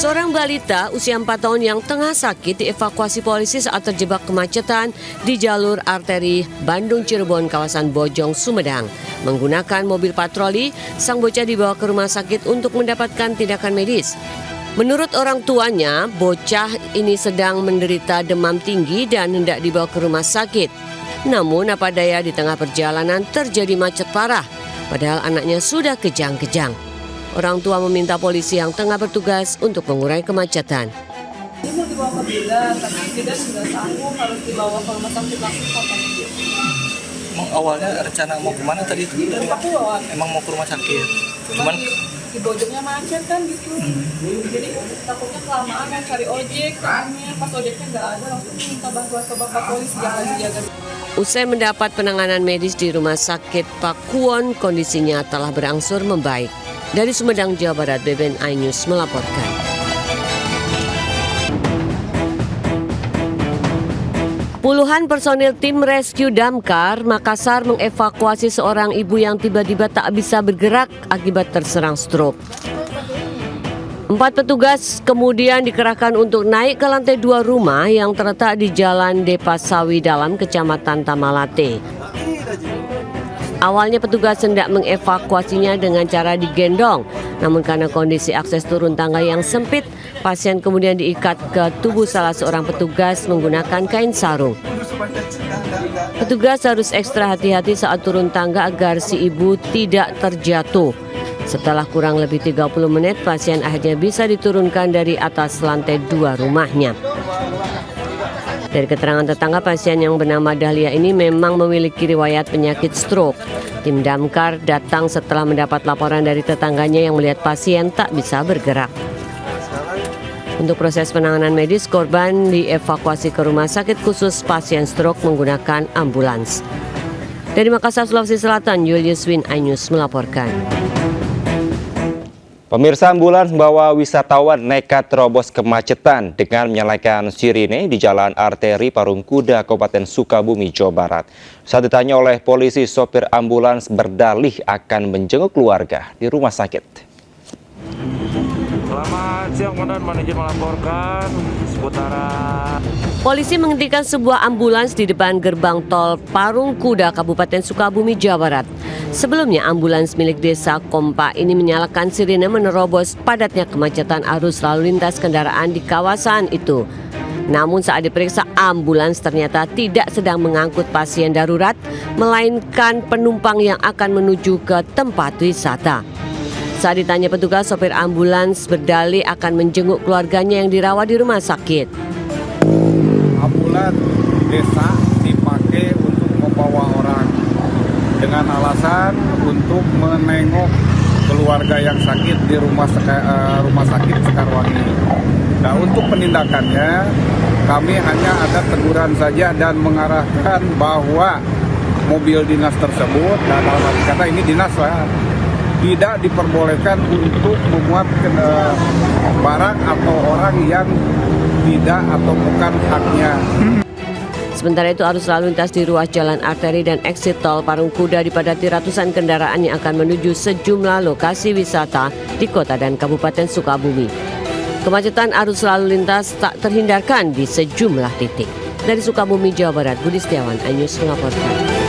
Seorang balita usia 4 tahun yang tengah sakit dievakuasi polisi saat terjebak kemacetan di jalur arteri Bandung-Cirebon kawasan Bojong, Sumedang. Menggunakan mobil patroli, sang bocah dibawa ke rumah sakit untuk mendapatkan tindakan medis. Menurut orang tuanya, bocah ini sedang menderita demam tinggi dan hendak dibawa ke rumah sakit. Namun apa daya di tengah perjalanan terjadi macet parah, padahal anaknya sudah kejang-kejang. Orang tua meminta polisi yang tengah bertugas untuk mengurai kemacetan. Ini mau dibawa ke bidan, tapi bidan sudah sanggup harus dibawa ke rumah sakit langsung katanya gitu. Emang awalnya rencana mau kemana tadi itu? Emang mau ke rumah sakit? Cuman di Bojongnya macet kan gitu. Jadi takutnya kelamaan mau cari ojek, pas ojeknya nggak ada langsung minta bantuan ke bapak polisi yang lagi jaga. Usai mendapat penanganan medis di Rumah Sakit Pakuwon, kondisinya telah berangsur membaik. Dari Sumedang, Jawa Barat, BBNI News melaporkan. Puluhan personil tim rescue damkar Makassar mengevakuasi seorang ibu yang tiba-tiba tak bisa bergerak akibat terserang stroke. 4 petugas kemudian dikerahkan untuk naik ke lantai 2 rumah yang terletak di Jalan Depasawi Dalam, Kecamatan Tamalate. Awalnya petugas hendak mengevakuasinya dengan cara digendong, namun karena kondisi akses turun tangga yang sempit, pasien kemudian diikat ke tubuh salah seorang petugas menggunakan kain sarung. Petugas harus ekstra hati-hati saat turun tangga agar si ibu tidak terjatuh. Setelah kurang lebih 30 menit, pasien akhirnya bisa diturunkan dari atas lantai 2 rumahnya. Dari keterangan tetangga, pasien yang bernama Dahlia ini memang memiliki riwayat penyakit stroke. Tim damkar datang setelah mendapat laporan dari tetangganya yang melihat pasien tak bisa bergerak. Untuk proses penanganan medis, korban dievakuasi ke rumah sakit khusus pasien stroke menggunakan ambulans. Dari Makassar, Sulawesi Selatan, Julius Win, iNews melaporkan. Pemirsa, ambulans membawa wisatawan nekat terobos kemacetan dengan menyalakan sirine di Jalan Arteri Parungkuda, Kabupaten Sukabumi, Jawa Barat. Saat ditanya oleh polisi, sopir ambulans berdalih akan menjenguk keluarga di rumah sakit. Selamat siang, Komandan. Manajer melaporkan seputaran. Polisi menghentikan sebuah ambulans di depan gerbang tol Parungkuda, Kabupaten Sukabumi, Jawa Barat. Sebelumnya, ambulans milik desa Kompa ini menyalakan sirine menerobos padatnya kemacetan arus lalu lintas kendaraan di kawasan itu. Namun saat diperiksa, ambulans ternyata tidak sedang mengangkut pasien darurat, melainkan penumpang yang akan menuju ke tempat wisata. Saat ditanya petugas, sopir ambulans berdalih akan menjenguk keluarganya yang dirawat di rumah sakit. Ambulans desa dipakai untuk membawa orang dengan alasan untuk menengok keluarga yang sakit di rumah sakit Sekarwangi. Nah, untuk penindakannya kami hanya ada teguran saja dan mengarahkan bahwa mobil dinas tersebut, dan dalam arti kata ini dinas lah, tidak diperbolehkan untuk memuat barang atau orang yang tidak atau bukan haknya. Sementara itu, arus lalu lintas di ruas jalan arteri dan eksit tol Parungkuda dipadati ratusan kendaraan yang akan menuju sejumlah lokasi wisata di kota dan Kabupaten Sukabumi. Kemacetan arus lalu lintas tak terhindarkan di sejumlah titik. Dari Sukabumi, Jawa Barat, Budi Setiawan, iNews melaporkan.